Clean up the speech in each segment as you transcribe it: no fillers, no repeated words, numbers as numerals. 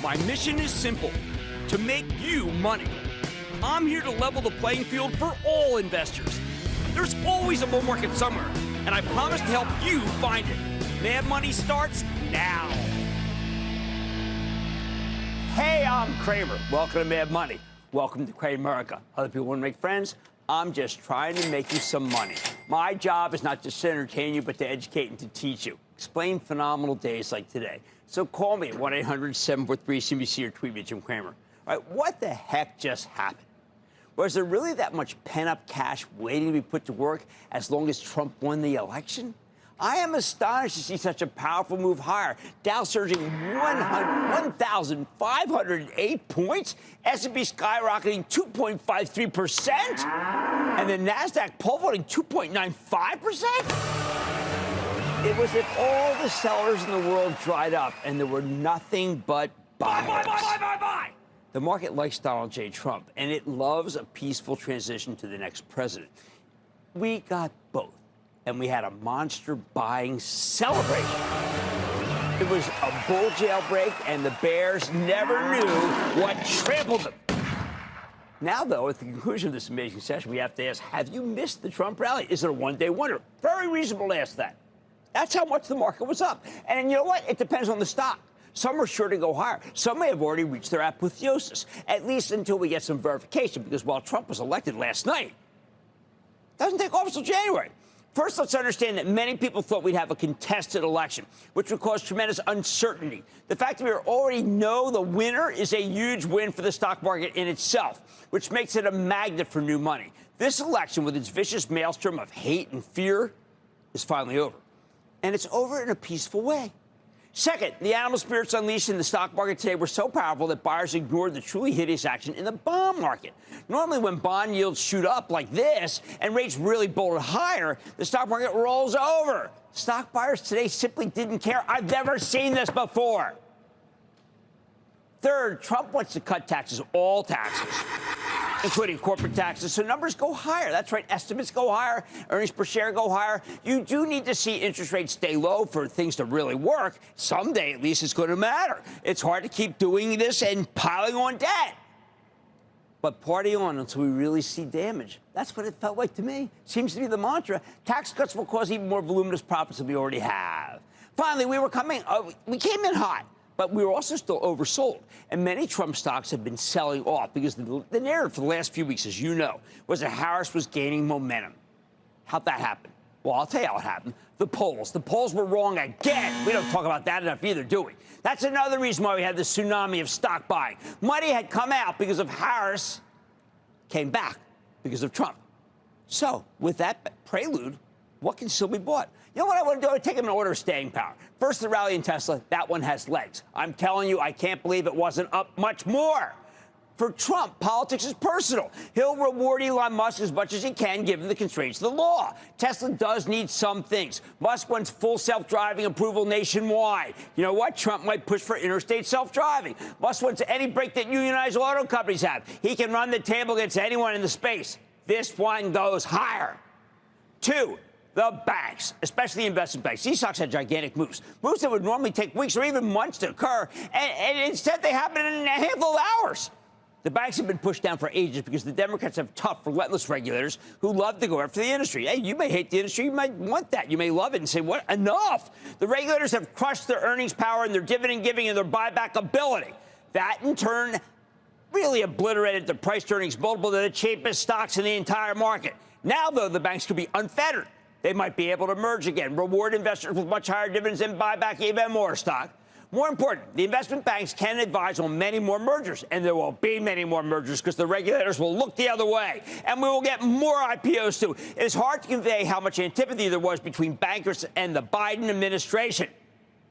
My mission is simple, to make you money. I'm here to level the playing field for all investors. There's always a bull market somewhere, and I promise to help you find it. Mad Money starts now. Hey, I'm Cramer. Welcome to Mad Money. Welcome to Cramerica. Other people want to make friends? I'm just trying to make you some money. My job is not just to entertain you, but to educate and to teach you. Explain phenomenal days like today. So call me at 1-800-743-CNBC or tweet me at Jim Cramer. All right, what the heck just happened? Was there really that much pent-up cash waiting to be put to work as long as Trump won the election? I am astonished to see such a powerful move higher. Dow surging 1,508 points, S&P skyrocketing 2.53%, and the NASDAQ pole vaulting 2.95%? It was if all the sellers in the world dried up and there were nothing but buyers. Buy. The market likes Donald J. Trump, and it loves a peaceful transition to the next president. We got both, and we had a monster buying celebration. It was a bull jailbreak, and the bears never knew what trampled them. Now, though, at the conclusion of this amazing session, we have to ask, have you missed the Trump rally? Is it a one-day wonder? Very reasonable to ask that. That's how much the market was up. And you know what? It depends on the stock. Some are sure to go higher. Some may have already reached their apotheosis, at least until we get some verification, because while Trump was elected last night, doesn't take office until January. First, let's understand that many people thought we'd have a contested election, which would cause tremendous uncertainty. The fact that we already know the winner is a huge win for the stock market in itself, which makes it a magnet for new money. This election, with its vicious maelstrom of hate and fear, is finally over. And it's over in a peaceful way. Second, the animal spirits unleashed in the stock market today were so powerful that buyers ignored the truly hideous action in the bond market. Normally, when bond yields shoot up like this and rates really bolted higher, the stock market rolls over. Stock buyers today simply didn't care. I've never seen this before. Third, Trump wants to cut taxes, all taxes, including corporate taxes, so numbers go higher. That's right, estimates go higher, earnings per share go higher. You do need to see interest rates stay low for things to really work. Someday, at least, it's going to matter. It's hard to keep doing this and piling on debt. But party on until we really see damage. That's what it felt like to me. Seems to be the mantra. Tax cuts will cause even more voluminous profits than we already have. Finally, we came in hot, but we were also still oversold. And many Trump stocks have been selling off because the narrative for the last few weeks, as you know, was that Harris was gaining momentum. How'd that happen? Well, I'll tell you how it happened. The polls were wrong again. We don't talk about that enough either, do we? That's another reason why we had this tsunami of stock buying. Money had come out because of Harris, came back because of Trump. So, with that prelude, what can still be bought? You know what I want to do? I take them in order of staying power. First, the rally in Tesla. That one has legs. I'm telling you, I can't believe it wasn't up much more. For Trump, politics is personal. He'll reward Elon Musk as much as he can, given the constraints of the law. Tesla does need some things. Musk wants full self-driving approval nationwide. You know what? Trump might push for interstate self-driving. Musk wants any break that unionized auto companies have. He can run the table against anyone in the space. This one goes higher. Two, the banks, especially the investment banks. These stocks had gigantic moves that would normally take weeks or even months to occur, and instead they happen in a handful of hours. The banks have been pushed down for ages because the Democrats have tough, relentless regulators who love to go after the industry. Hey, you may hate the industry. You might want that. You may love it and say, what? Enough. The regulators have crushed their earnings power and their dividend giving and their buyback ability. That, in turn, really obliterated the price-to-earnings multiple of the cheapest stocks in the entire market. Now, though, the banks could be unfettered. They might be able to merge again, reward investors with much higher dividends and buy back even more stock. More important, the investment banks can advise on many more mergers, and there will be many more mergers because the regulators will look the other way, and we will get more IPOs too. It is hard to convey how much antipathy there was between bankers and the Biden administration.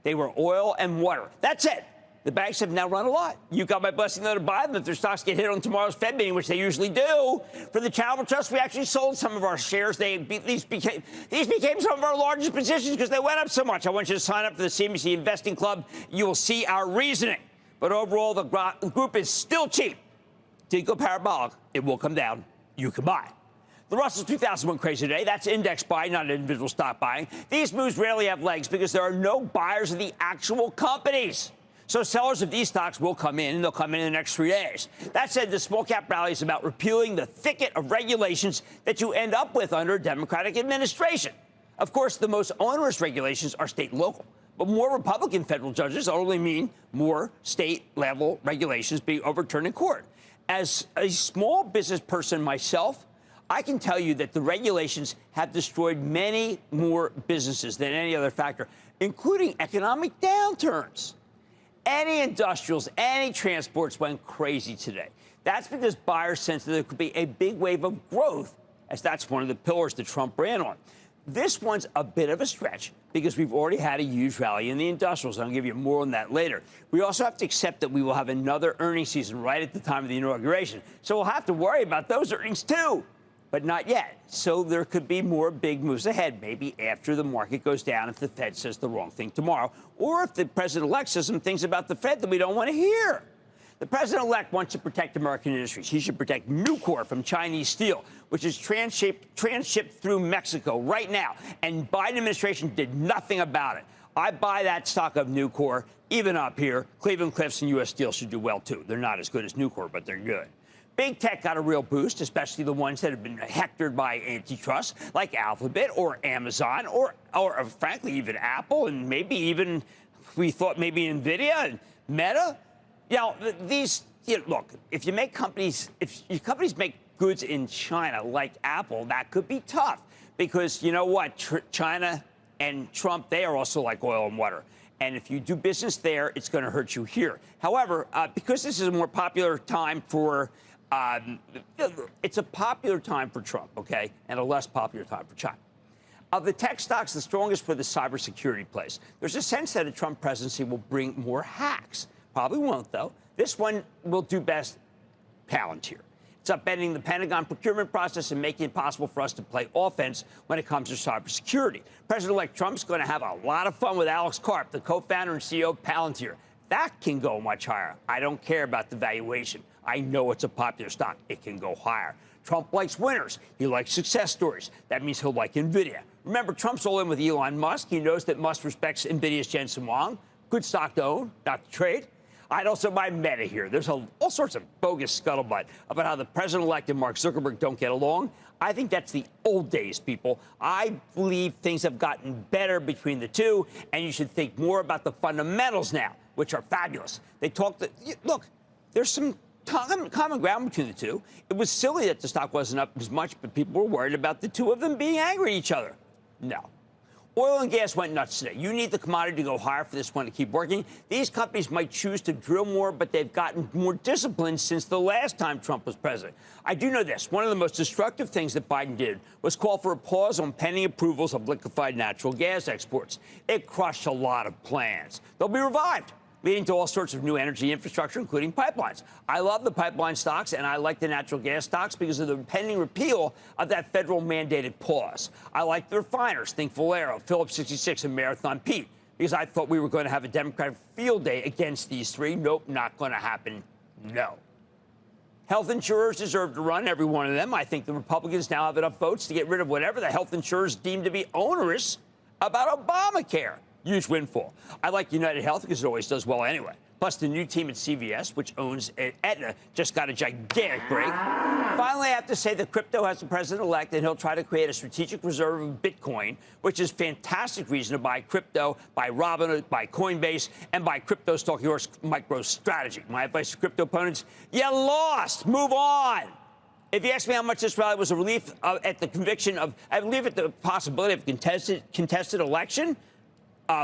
They were oil and water. That's it. The banks have now run a lot. You got my blessing though to buy them if their stocks get hit on tomorrow's Fed meeting, which they usually do. For the Charitable Trust, we actually sold some of our shares. These became some of our largest positions because they went up so much. I want you to sign up for the CNBC Investing Club. You will see our reasoning. But overall, the group is still cheap. Did go parabolic. It will come down. You can buy. The Russell 2000 went crazy today. That's index buying, not individual stock buying. These moves rarely have legs because there are no buyers of the actual companies. So sellers of these stocks will come in, and they'll come in the next 3 days. That said, the small cap rally is about repealing the thicket of regulations that you end up with under a Democratic administration. Of course, the most onerous regulations are state and local. But more Republican federal judges only mean more state-level regulations being overturned in court. As a small business person myself, I can tell you that the regulations have destroyed many more businesses than any other factor, including economic downturns. Any industrials, any transports went crazy today. That's because buyers sense that there could be a big wave of growth, as that's one of the pillars that Trump ran on. This one's a bit of a stretch because we've already had a huge rally in the industrials. I'll give you more on that later. We also have to accept that we will have another earnings season right at the time of the inauguration. So we'll have to worry about those earnings, too. But not yet. So there could be more big moves ahead, maybe after the market goes down if the Fed says the wrong thing tomorrow, or if the president-elect says some things about the Fed that we don't want to hear. The president-elect wants to protect American industries. He should protect Nucor from Chinese steel, which is transshipped through Mexico right now. And Biden administration did nothing about it. I buy that stock of Nucor, even up here. Cleveland-Cliffs and U.S. Steel should do well, too. They're not as good as Nucor, but they're good. Big tech got a real boost, especially the ones that have been hectored by antitrust, like Alphabet or Amazon or frankly, even Apple, and maybe even, we thought maybe NVIDIA and Meta. You know, look, if your companies make goods in China like Apple, that could be tough because you know what? China and Trump, they are also like oil and water. And if you do business there, it's going to hurt you here. However, because this is a more popular time for, it's a popular time for Trump, okay, and a less popular time for China. Of the tech stocks, the strongest for the cybersecurity plays. There's a sense that a Trump presidency will bring more hacks. Probably won't, though. This one will do best Palantir. It's upending the Pentagon procurement process and making it possible for us to play offense when it comes to cybersecurity. President-elect Trump's going to have a lot of fun with Alex Karp, the co-founder and CEO of Palantir. That can go much higher. I don't care about the valuation. I know it's a popular stock. It can go higher. Trump likes winners. He likes success stories. That means he'll like NVIDIA. Remember, Trump's all in with Elon Musk. He knows that Musk respects NVIDIA's Jensen Huang. Good stock to own, not to trade. I'd also buy Meta here. There's all sorts of bogus scuttlebutt about how the president-elect and Mark Zuckerberg don't get along. I think that's the old days, people. I believe things have gotten better between the two, and you should think more about the fundamentals now, which are fabulous. They talk look, there's some common ground between the two. It was silly that the stock wasn't up as much, but people were worried about the two of them being angry at each other. No. Oil and gas went nuts today. You need the commodity to go higher for this one to keep working. These companies might choose to drill more, but they've gotten more disciplined since the last time Trump was president. I do know this. One of the most destructive things that Biden did was call for a pause on pending approvals of liquefied natural gas exports. It crushed a lot of plans. They'll be revived, leading to all sorts of new energy infrastructure, including pipelines. I love the pipeline stocks, and I like the natural gas stocks because of the pending repeal of that federal mandated pause. I like the refiners, think Valero, Phillips 66, and Marathon Pete, because I thought we were going to have a Democratic field day against these three. Nope, not going to happen. No. Health insurers deserve to run, every one of them. I think the Republicans now have enough votes to get rid of whatever the health insurers deem to be onerous about Obamacare. Huge windfall. I like United Health because it always does well anyway. Plus, the new team at CVS, which owns Aetna, just got a gigantic break. Finally, I have to say that crypto has the president-elect, and he'll try to create a strategic reserve of Bitcoin, which is fantastic reason to buy crypto, buy Robinhood, buy Coinbase, and buy crypto stock yours MicroStrategy. My advice to crypto opponents, you lost. Move on. If you ask me how much this rally was a relief at the conviction of, I believe at the possibility of contested election,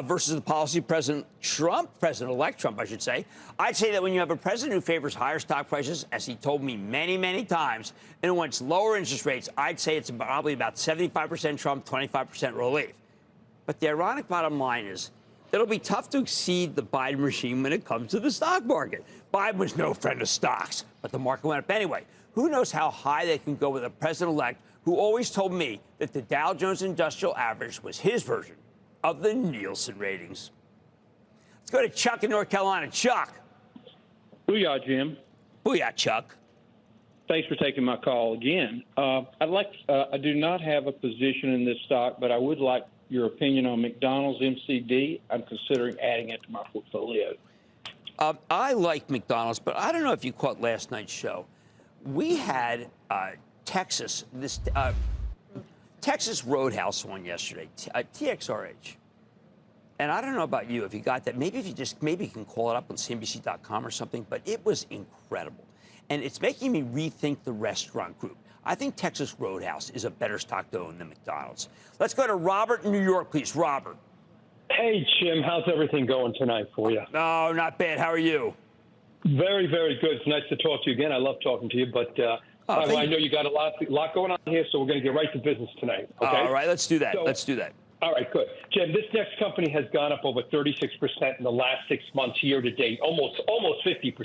versus the policy of President-elect Trump, I should say. I'd say that when you have a president who favors higher stock prices, as he told me many, many times, and wants lower interest rates, I'd say it's probably about 75% Trump, 25% relief. But the ironic bottom line is it'll be tough to exceed the Biden regime when it comes to the stock market. Biden was no friend of stocks, but the market went up anyway. Who knows how high they can go with a president-elect who always told me that the Dow Jones Industrial Average was his version of the Nielsen ratings. Let's go to Chuck in North Carolina. Chuck. Booyah, Jim. Booyah, Chuck. Thanks for taking my call again. I do not have a position in this stock, but I would like your opinion on McDonald's MCD. I'm considering adding it to my portfolio. I like McDonald's, but I don't know if you caught last night's show. We had Texas Roadhouse on yesterday, TXRH. And I don't know about you, if you got that. Maybe you can call it up on CNBC.com or something, but it was incredible. And it's making me rethink the restaurant group. I think Texas Roadhouse is a better stock to own than McDonald's. Let's go to Robert in New York, please. Robert. Hey, Jim. How's everything going tonight for you? No, not bad. How are you? Very, very good. It's nice to talk to you again. I love talking to you, but I know you got a lot going on here, so we're going to get right to business tonight. Okay? All right, let's do that. All right, good. Jim, this next company has gone up over 36% in the last 6 months, year to date, almost 50%.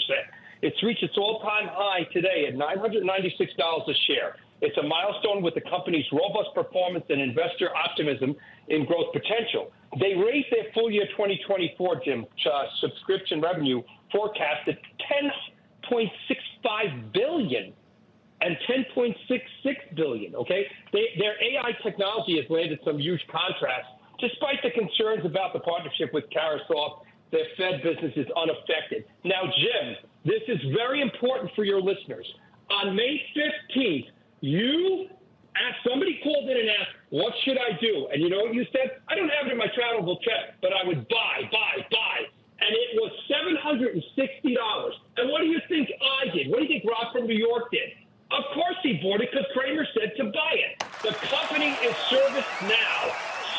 It's reached its all-time high today at $996 a share. It's a milestone with the company's robust performance and investor optimism in growth potential. They raised their full year 2024, Jim, subscription revenue forecast at $10.65 billion and $10.66 billion, okay? Their AI technology has landed some huge contracts. Despite the concerns about the partnership with Carosoft, their Fed business is unaffected. Now, Jim, this is very important for your listeners. On May 15th, somebody called in and asked, what should I do? And you know what you said? I don't have it in my travelable check, but I would buy. And it was $760. And what do you think I did? What do you think Rob from New York did? Of course he bought it because Cramer said to buy it. The company is ServiceNow.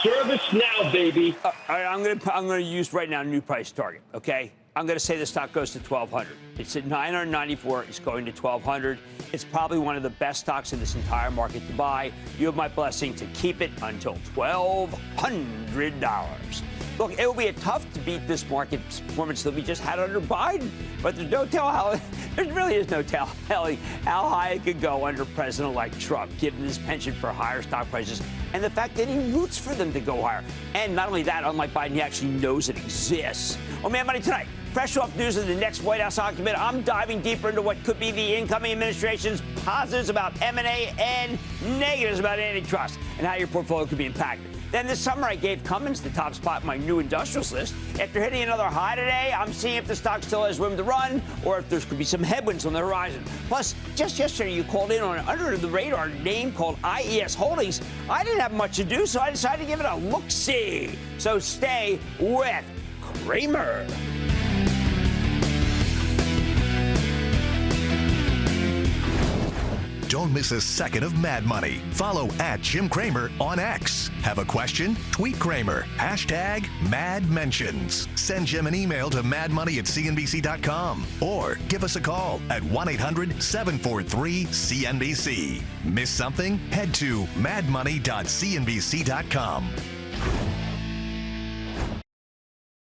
ServiceNow, baby. All right, I'm going to use right now a new price target, okay? I'm going to say the stock goes to 1,200. It's at 994. It's going to 1,200. It's probably one of the best stocks in this entire market to buy. You have my blessing to keep it until $1,200. Look, it will be tough to beat this market performance that we just had under Biden, but there really is no telling how high it could go under President-elect Trump, given his penchant for higher stock prices and the fact that he roots for them to go higher. And not only that, unlike Biden, he actually knows it exists. On Mad Money tonight, fresh off news of the next White House occupant, I'm diving deeper into what could be the incoming administration's positives about M&A and negatives about antitrust and how your portfolio could be impacted. Then this summer, I gave Cummins the top spot in my new industrials list. After hitting another high today, I'm seeing if the stock still has room to run or if there could be some headwinds on the horizon. Plus, just yesterday, you called in on an under-the-radar name called IES Holdings. I didn't have much to do, so I decided to give it a look-see. So stay with Cramer. Don't miss a second of Mad Money. Follow @Jim Cramer on X. Have a question? Tweet Cramer. #MadMentions. Send Jim an email to madmoney@cnbc.com or give us a call at 1-800-743-CNBC. Miss something? Head to madmoney.cnbc.com.